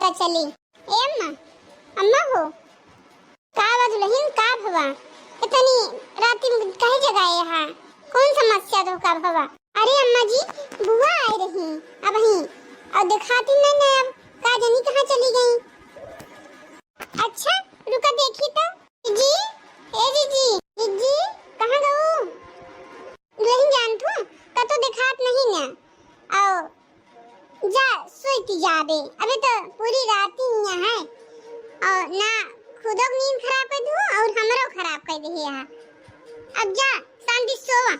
पता चली। ए अम्मा, अम्मा हो का दुल्हन का भवा इतनी राती में कहीं जगह यहाँ कौन समस्या तो का भवा? अरे अम्मा जी बुआ आई रही अब ही और दिखाती नहीं अब का जानी कहाँ चली गई। अच्छा रुका देखी तो जी। ए जी कहाँ गओ? दुल्हन जान तो दिखात नहीं ना आओ जा सोईती जाबे अबे तो पूरी रात ही यहाँ है और ना खुदो नींद खराब कर दूँ और हमरो खराब कर दे यहाँ। अब जा शांति सोवा।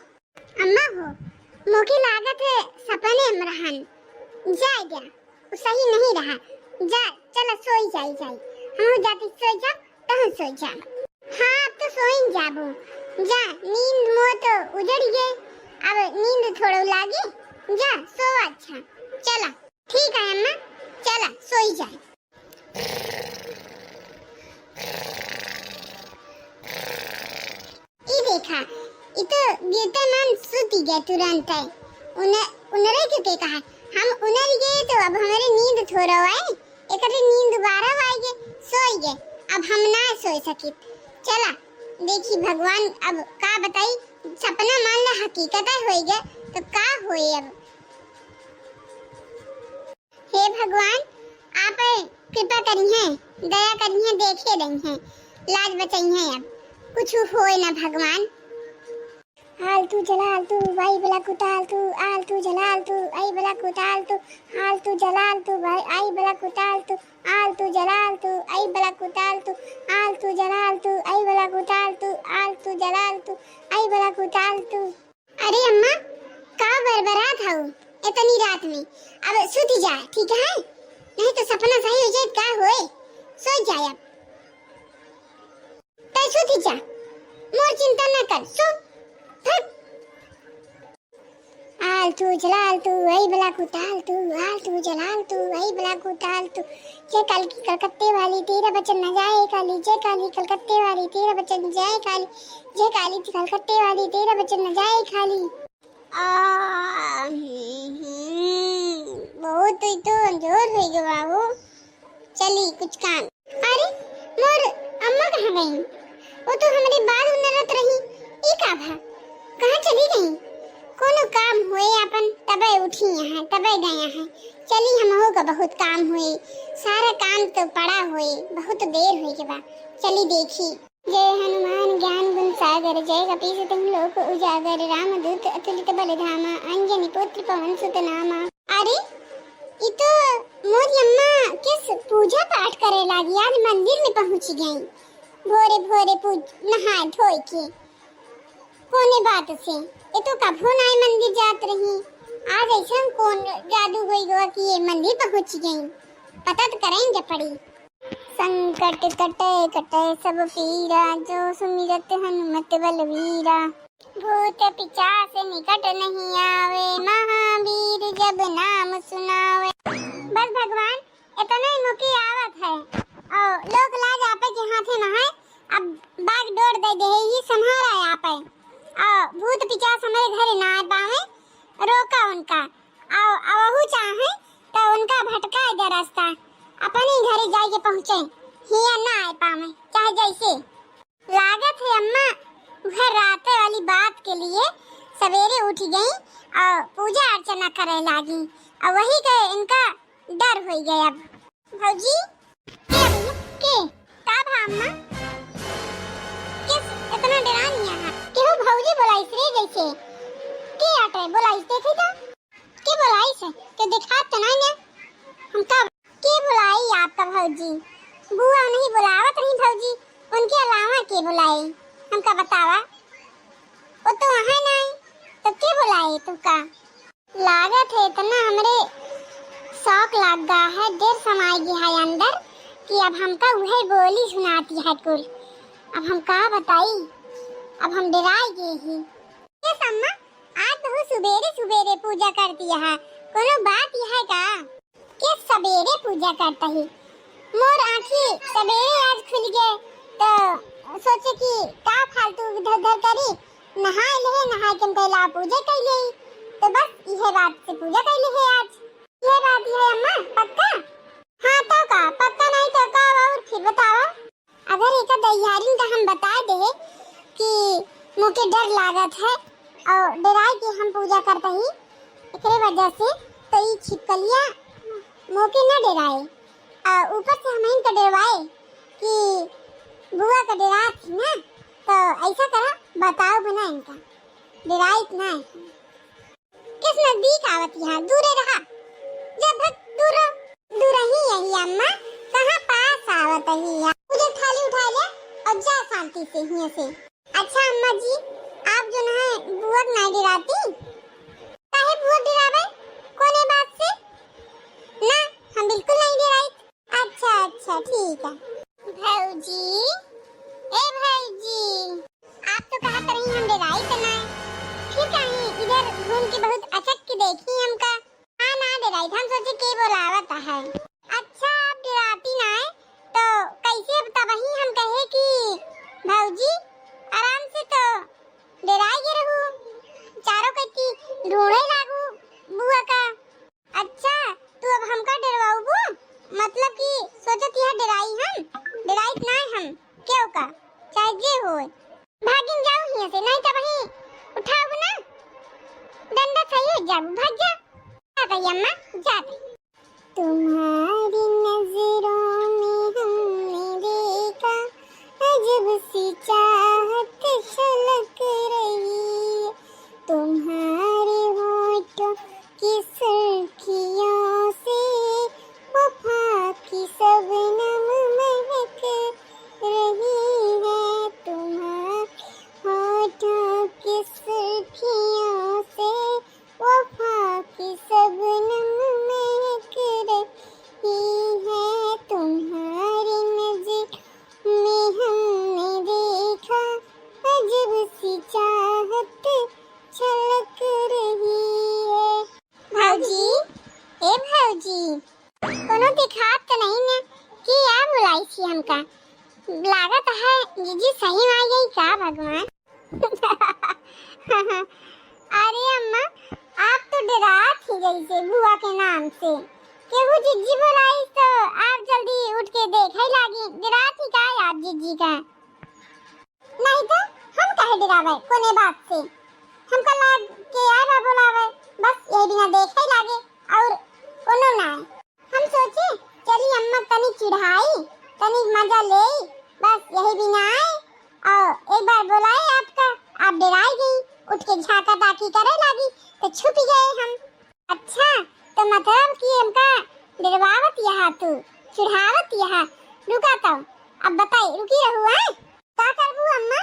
अम्मा हो मोके लागत है सपने में रहन जाए गया सही नहीं रहा। जा चला सोई जाई हम जाती सोई जा तहाँ सोई जा। हाँ अब तो सोई जाबो जा नींद मो तो उजड़ गए अब नींद थोड़ा लागे जा सो। अच्छा चला ठीक है अम्मा चला सोई जाए। ये देखा ये तो बेटा नाम सुती गए तुरंत है उन्हें क्यों कहा हम उन्हें गए तो अब हमारी नींद थोड़ा आए एक नींद दोबारा आएगी सोई गए अब हम ना सोई सके। चला देखी भगवान अब का बताई सपना मान ला हकीकत हो गया तो का होए अब। हे भगवान आप कृपा करी हैं दया करी हैं देखे रही हैं लाज बचाई हैं अब कुछ होए ना भगवान। आलतू जलालतू भाई बला कुतालतू आलतू जलालतू आई बला कुतालतू आलतू जलालतू भाई आई बला कुतालतू आलतू जलालतू आई बला कुतालतू आलतू जलालतू आई बला कुतालतू आलतू जलालतू आई बला कुतालतू। अरे अम्मा का बरबरात हो इतनी रात में अब सुती जा ठीक है नहीं तो सपना सही हो जाए का होए सो जाए अब तो सुती जा मोर चिंता न कर सो। आलतू जलालतू आई बला कुतालतू आलतू जलालतू आई बला कुतालतू जय काली की कलकत्ते वाली तेरा बचन न जाए काली जय काली कलकत्ते वाली तेरा बचन जाए काली जय काली कलकत्ते वाली तेरा बचन न जाए खाली। बहुत ही तो अंजोर हो गया बाबू चली कुछ काम। अरे मोर अम्मा कहाँ गई? वो तो हमारे बाद उन्नत रही ये का भा कहाँ चली गई? कोनो काम हुए अपन तबे उठी यहाँ तबे गए हैं चली हम हो का बहुत काम हुए सारा काम तो पड़ा हुए बहुत देर हुई के बाद चली देखी। जय हनुमान ज्ञान गुण सागर जय कपीस तिम लोक उजागर रामदूत अतुलित बल धामा अंजनी पुत्र पवन सुत नामा। अरे ये तो मोरी अम्मा किस पूजा पाठ करे लागी आज मंदिर में पहुंच गई भोरे भोरे नहा धोई के कोने बात से ये तो कभू ना मंदिर जात रही आज ऐसा कौन जादू हुई गवा कि ये मंदिर पहुंच गई पता तो करेंगे पड़ी। संकट कटे कटे सब पीरा जो सुमिरत हनुमत बलवीरा भूत पिशाच निकट नहीं आवे महावीर जब नाम सुनावे। बस भगवान इतना ही मुकी आवत है और लोग लाज आपे के हाथे में है अब बाग डोर दे दे ही संहारा है आपे और भूत पिशाच हमारे घर ना आ पावे रोका उनका और वहु चाहे तो उनका भटका दे रास्ता अपने घर जाए के पहुंचे हिया ना आ पावे चाहे जैसे लागत है। अम्मा घर रात वाली बात के लिए सवेरे उठ गई और पूजा अर्चना करे लागी और वही के इनका डर हो गया। अब भौजी के का भा अम्मा किस इतना डरानी है केहू भौजी बोलाई रे जैसे के आटे बोलाई देखी तो के बोलाई से के दिखात तो नहीं हम का के बुलाई आपका भौजी बुआ नहीं बुलावत नहीं भौजी उनके अलावा के बुलाई हमका बतावा वो तो वहाँ नहीं तो के बुलाई तुमका लागत है इतना हमरे शौक लग गया है देर समाई गया है अंदर कि अब हमका वही बोली सुनाती है कुल अब हम का बताई अब हम डराई गए ही। ये सम्मा आज बहुत सुबेरे सुबेरे पूजा करती है कोनो बात है का के सवेरे पूजा करता ही मोर आँखें सवेरे आज खुल गए तो सोचे कि का फालतू इधर उधर करी नहाए ले के पहला पूजा कर ले तो बस यह बात से पूजा कर ले है आज ये बात है अम्मा पक्का। हाँ तो का मोके डर लागत है और डराए के हम पूजा करता ही एकरे वजह से तो ई छिपकलिया मोके न डराए और ऊपर से हमें का डरवाए कि बुआ का डरा थी ना तो ऐसा करा बताओ बना इनका डराए इतना है किस नजदीक आवत यहाँ दूरे रहा जब दूर दूर ही यही अम्मा कहाँ पास आवत ही मुझे थाली उठा ले और जा शांति से यहाँ से। अच्छा अम्मा जी आप जो है बुआ नहीं डराती काहे बुआ डरावे कोने बात से ना हम बिल्कुल नहीं डराई। अच्छा अच्छा ठीक है भौजी ए भौजी आप तो कहा रही हम डराई तो नहीं फिर कहीं इधर घूम के बहुत अचक के देखी हमका हाँ ना डराई हम सोचे के बोलावत है। अच्छा आप डराती ना है तो कैसे तबही हम कहे कि भौजी आराम से तो डराई गे रहू चारों कती ढूंढे लागू बुआ का। अच्छा तू अब हमका डरवाऊबू मतलब कि सोचत यह डराई ना हम क्यों का चाहे जे होए भागिन जाओ यहाँ से नहीं तबही उठाओ ना डंडा सही हो जाओ भाग जा अम्मा जाते। तुम्हारी नजरों में हमने देखा अजब सी चाहत छलक रही तुम्हारे होठों की सुर्खियों से वफा की शबनम महक रही है तुम्हारे होठों की सुर्खियों से वफा की शबनम महक रही है तुम्हारी नजर में हमने देखा अजब सी चाहत छलक रही है। भौजी ए भौजी कोनो दिखात तो नहीं ना कि या बुलाई थी हमका लागत है जीजी सही में आ गई का भगवान। अरे अम्मा आप तो डरात ही जैसे बुआ के नाम से केहू जीजी बुलाई तो आप जल्दी उठ के देखे लागी डरात ही का आप जीजी का नहीं तो हम काहे डरावे कोने बात से हमका लाग के यार बुलावे बस ये बिना देखे लागे और कोनो ना हम सोचे चली अम्मा तनी चिढ़ाई तनी मजा ले बस यही बिना आए और एक बार बुलाए आपका आप डराई गई उठ के झाका ताकी करे लगी तो छुप गए हम। अच्छा तो मतलब कि हमका डरवावत यहाँ तू चिढ़ावत यहाँ रुका तो अब बताई रुकी रहू है का करबू अम्मा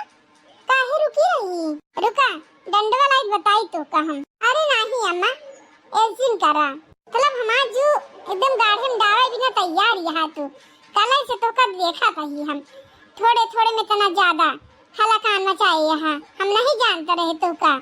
काहे रुकी रही रुका डंडवा लाइट बताई तो का हम अरे नहीं अम्मा ऐसिन करा मतलब हमार जो एकदम गाढ़े में डावे बिना तैयार यहाँ तू कल से तो कब देखा था ही हम थोड़े थोड़े में तना ज्यादा हला कान मचाए यहाँ हम नहीं जानते रहे तो का।